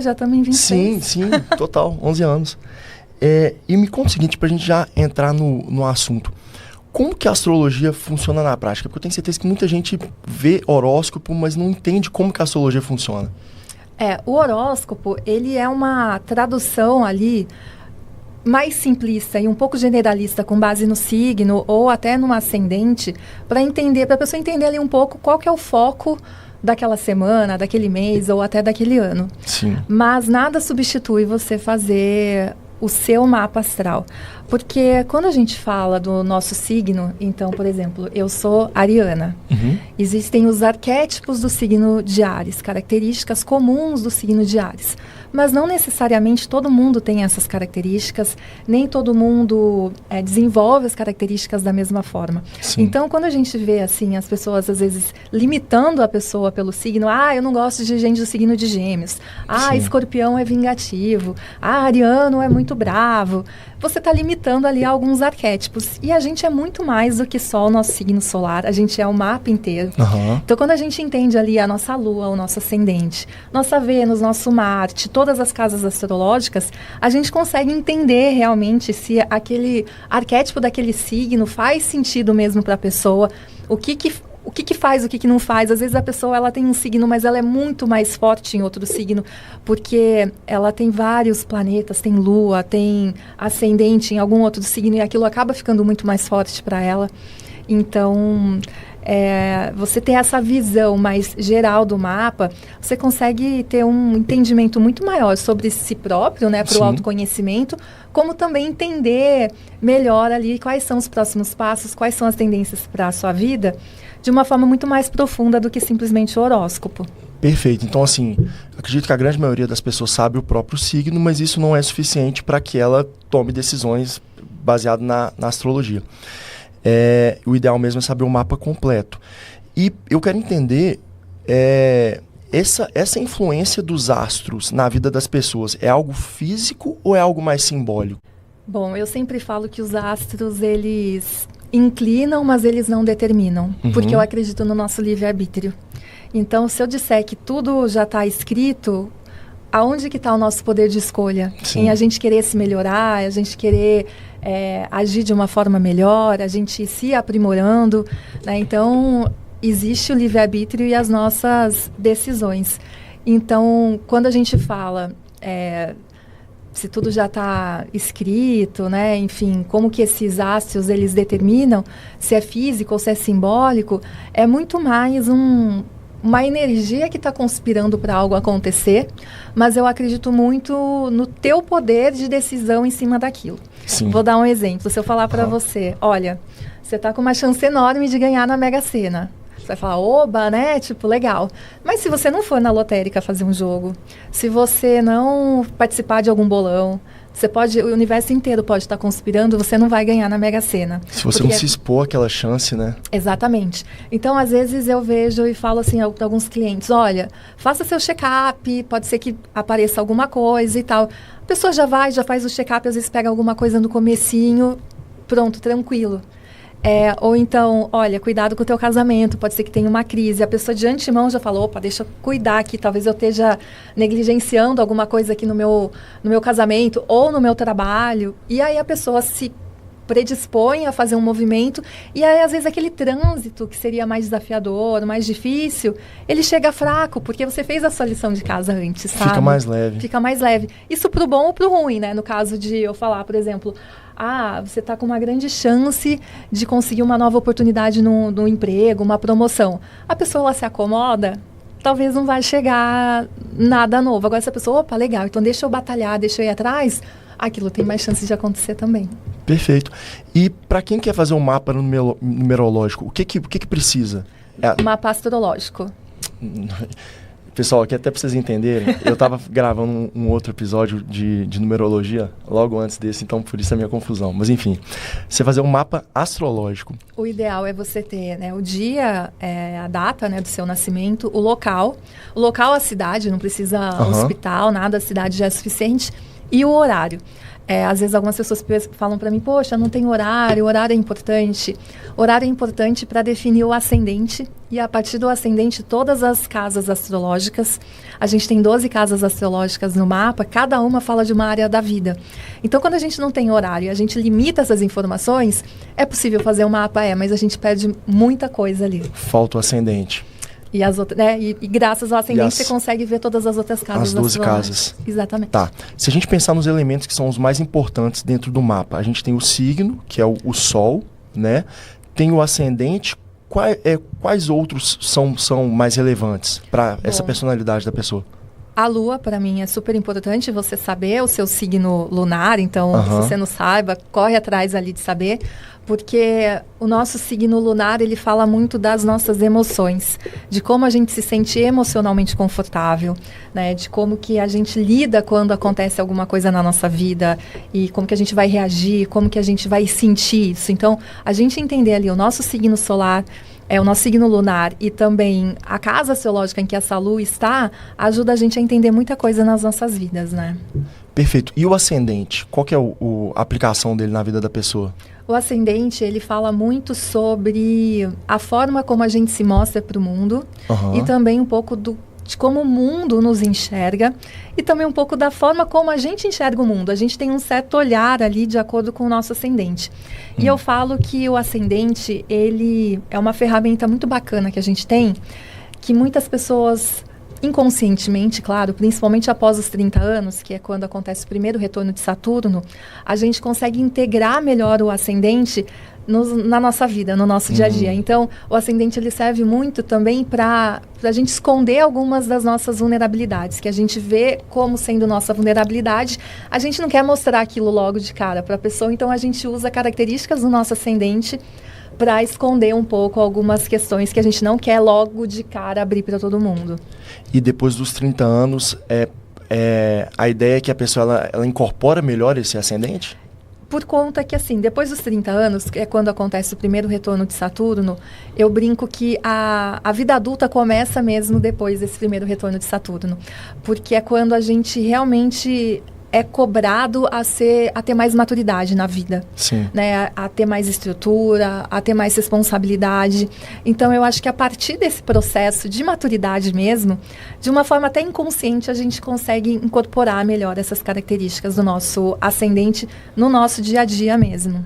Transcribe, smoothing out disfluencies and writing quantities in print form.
já estamos em 26. Sim, total, 11 anos. E me conta o seguinte, pra gente já entrar no assunto. Como que a astrologia funciona na prática? Porque eu tenho certeza que muita gente vê horóscopo, mas não entende como que a astrologia funciona. O horóscopo, ele é uma tradução ali mais simplista e um pouco generalista, com base no signo ou até no ascendente, para a pessoa entender ali um pouco qual que é o foco daquela semana, daquele mês ou até daquele ano. Sim. Mas nada substitui você fazer o seu mapa astral. Porque quando a gente fala do nosso signo, então, por exemplo, eu sou ariana. Uhum. Existem os arquétipos do signo de Áries, características comuns do signo de Áries. Mas não necessariamente todo mundo tem essas características, nem todo mundo desenvolve as características da mesma forma. Sim. Então, quando a gente vê assim, as pessoas às vezes limitando a pessoa pelo signo, eu não gosto de gente do signo de Gêmeos, Sim. Escorpião é vingativo, Ariano é muito bravo, você está limitando ali alguns arquétipos. E a gente é muito mais do que só o nosso signo solar, a gente é o mapa inteiro. Uhum. Então, quando a gente entende ali a nossa Lua, o nosso ascendente, nossa Vênus, nosso Marte, todas as casas astrológicas, a gente consegue entender realmente se aquele arquétipo daquele signo faz sentido mesmo para a pessoa, o que faz, o que não faz. Às vezes a pessoa ela tem um signo, mas ela é muito mais forte em outro signo, porque ela tem vários planetas, tem Lua, tem ascendente em algum outro signo, e aquilo acaba ficando muito mais forte para ela. Então, você ter essa visão mais geral do mapa, você consegue ter um entendimento muito maior sobre si próprio, né, para o autoconhecimento, como também entender melhor ali quais são os próximos passos, quais são as tendências para a sua vida, de uma forma muito mais profunda do que simplesmente o horóscopo. Perfeito. Então, assim, acredito que a grande maioria das pessoas sabe o próprio signo, mas isso não é suficiente para que ela tome decisões baseadas na astrologia. O ideal mesmo é saber o mapa completo. E eu quero entender essa influência dos astros na vida das pessoas. É algo físico ou é algo mais simbólico? Bom, eu sempre falo que os astros, eles inclinam, mas eles não determinam. Uhum. Porque eu acredito no nosso livre-arbítrio. Então, se eu disser que tudo já está escrito, aonde que está o nosso poder de escolha? Sim. Em a gente querer se melhorar, a gente querer agir de uma forma melhor, a gente se aprimorando, né? Então, existe o livre-arbítrio e as nossas decisões. Então, quando a gente fala se tudo já está escrito, né? Enfim, como que esses astros eles determinam, se é físico ou se é simbólico, é muito mais uma energia que está conspirando para algo acontecer, mas eu acredito muito no teu poder de decisão em cima daquilo. Sim. Vou dar um exemplo. Se eu falar para você, olha, você está com uma chance enorme de ganhar na Mega Sena. Você vai falar, oba, né? Tipo, legal. Mas se você não for na lotérica fazer um jogo, se você não participar de algum bolão, o universo inteiro pode estar conspirando, você não vai ganhar na Mega Sena. Se você não se expor àquela chance, né? Exatamente. Então, às vezes eu vejo e falo assim para alguns clientes, olha, faça seu check-up, pode ser que apareça alguma coisa e tal. A pessoa já faz o check-up, às vezes pega alguma coisa no comecinho, pronto, tranquilo. Ou então, olha, cuidado com o teu casamento, pode ser que tenha uma crise. A pessoa de antemão já falou, opa, deixa eu cuidar aqui, talvez eu esteja negligenciando alguma coisa aqui no meu casamento ou no meu trabalho. E aí a pessoa se predispõe a fazer um movimento e aí às vezes aquele trânsito que seria mais desafiador, mais difícil, ele chega fraco, porque você fez a sua lição de casa antes, sabe? Fica mais leve. Fica mais leve. Isso pro bom ou pro ruim, né? No caso de eu falar, por exemplo, você está com uma grande chance de conseguir uma nova oportunidade no emprego, uma promoção. A pessoa ela se acomoda, talvez não vai chegar nada novo. Agora, se a pessoa, opa, legal, então deixa eu batalhar, deixa eu ir atrás, aquilo tem mais chances de acontecer também. Perfeito. E para quem quer fazer um mapa numerológico, o que precisa? Mapa astrológico. Pessoal, aqui até para vocês entenderem, eu estava gravando um outro episódio de numerologia logo antes desse, então por isso a minha confusão. Mas enfim, você fazer um mapa astrológico. O ideal é você ter, né, o dia, a data, né, do seu nascimento, o local, a cidade, não precisa hospital, nada, a cidade já é suficiente. E o horário. Às vezes algumas pessoas falam para mim, poxa, não tem horário, horário é importante. Horário é importante para definir o ascendente, e a partir do ascendente, todas as casas astrológicas, a gente tem 12 casas astrológicas no mapa, cada uma fala de uma área da vida. Então, quando a gente não tem horário e a gente limita essas informações, é possível fazer um mapa, mas a gente perde muita coisa ali. Falta o ascendente. E as outras, né? E graças ao ascendente você consegue ver todas as outras casas. As 12 casas. Exatamente. Tá. Se a gente pensar nos elementos que são os mais importantes dentro do mapa, a gente tem o signo, que é o Sol, né? Tem o ascendente. Quais outros são mais relevantes para essa personalidade da pessoa? A Lua, para mim, é super importante você saber o seu signo lunar. Então, se você não saiba, corre atrás ali de saber. Porque o nosso signo lunar, ele fala muito das nossas emoções. De como a gente se sente emocionalmente confortável, né? De como que a gente lida quando acontece alguma coisa na nossa vida. E como que a gente vai reagir, como que a gente vai sentir isso. Então, a gente entender ali o nosso signo solar, o nosso signo lunar e também a casa astrológica em que essa lua está, ajuda a gente a entender muita coisa nas nossas vidas, né? Perfeito. E o ascendente? Qual que é a aplicação dele na vida da pessoa? O ascendente, ele fala muito sobre a forma como a gente se mostra para o mundo e também um pouco de como o mundo nos enxerga e também um pouco da forma como a gente enxerga o mundo. A gente tem um certo olhar ali de acordo com o nosso ascendente. E eu falo que o ascendente, ele é uma ferramenta muito bacana que a gente tem, que muitas pessoas inconscientemente, claro, principalmente após os 30 anos, que é quando acontece o primeiro retorno de Saturno, a gente consegue integrar melhor o ascendente na nossa vida, no nosso dia a dia. Então, o ascendente ele serve muito também para a gente esconder algumas das nossas vulnerabilidades, que a gente vê como sendo nossa vulnerabilidade. A gente não quer mostrar aquilo logo de cara para a pessoa, então a gente usa características do nosso ascendente para esconder um pouco algumas questões que a gente não quer logo de cara abrir para todo mundo. E depois dos 30 anos, a ideia é que a pessoa ela incorpora melhor esse ascendente? Por conta que, assim, depois dos 30 anos, que é quando acontece o primeiro retorno de Saturno, eu brinco que a vida adulta começa mesmo depois desse primeiro retorno de Saturno. Porque é quando a gente realmente é cobrado a ter mais maturidade na vida. Sim. Né? A ter mais estrutura, a ter mais responsabilidade. Então, eu acho que a partir desse processo de maturidade mesmo, de uma forma até inconsciente, a gente consegue incorporar melhor essas características do nosso ascendente no nosso dia a dia mesmo.